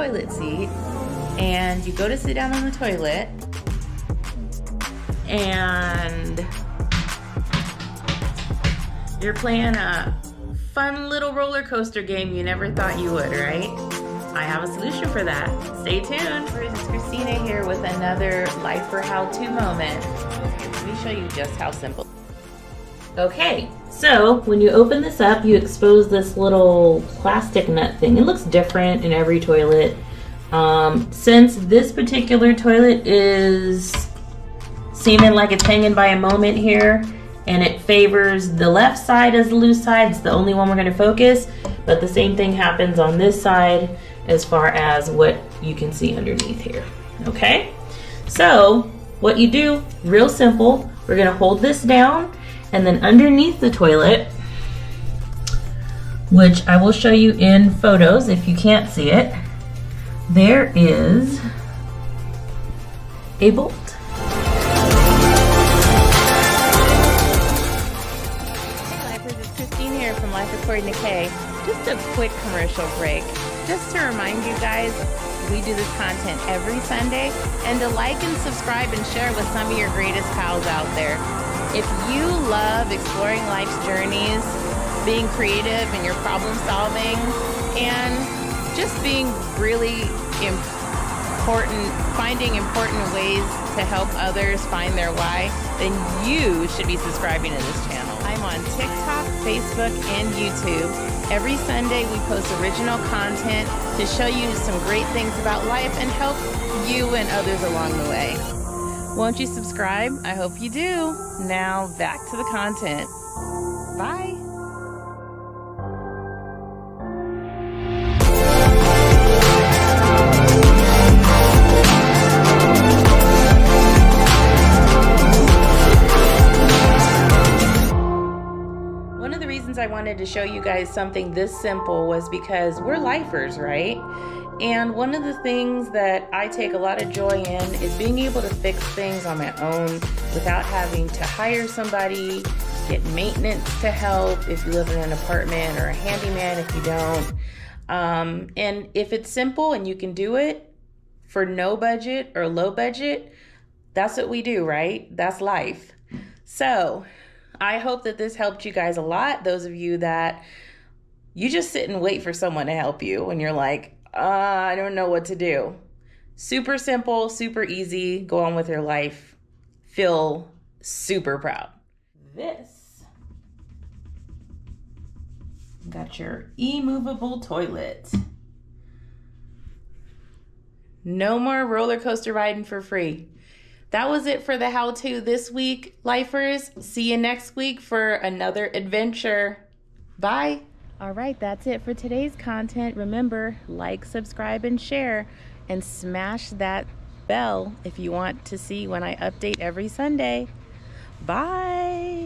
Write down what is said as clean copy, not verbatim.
toilet seat and you go to sit down on the toilet and you're playing a fun little roller coaster game you never thought you would, right? I have a solution for that. Stay tuned. It's Kristina here with another Lifer how-to moment. Let me show you just how simple. Okay, so when you open this up, you expose this little plastic nut thing. It looks different in every toilet. Since this particular toilet is seeming like it's hanging by a moment here, and it favors the left side as the loose side, it's the only one we're going to focus, but the same thing happens on this side as far as what you can see underneath here. Okay, so what you do, real simple, we're going to hold this down, and then underneath the toilet, which I will show you in photos if you can't see it, there is a bolt. Hey Lifers, it's Kristina here from Life According to Kay. Just a quick commercial break. Just to remind you guys, we do this content every Sunday, and to like and subscribe and share with some of your greatest pals out there. If you love exploring life's journeys, being creative in your problem solving, and just being really important, finding important ways to help others find their why, then you should be subscribing to this channel. I'm on TikTok, Facebook, and YouTube. Every Sunday we post original content to show you some great things about life and help you and others along the way. Won't you subscribe? I hope you do. Now back to the content. Bye. One of the reasons I wanted to show you guys something this simple was because we're lifers, right? And one of the things that I take a lot of joy in is being able to fix things on my own without having to hire somebody, get maintenance to help if you live in an apartment, or a handyman if you don't. And if it's simple and you can do it for no budget or low budget, that's what we do, right? That's life. So I hope that this helped you guys a lot. Those of you that you just sit and wait for someone to help you when you're like, I don't know what to do. Super simple, super easy. Go on with your life. Feel super proud. This. Got your e-movable toilet. No more roller coaster riding for free. That was it for the how-to this week, lifers. See you next week for another adventure. Bye. All right, that's it for today's content. Remember, like, subscribe, and share, and smash that bell if you want to see when I update every Sunday. Bye.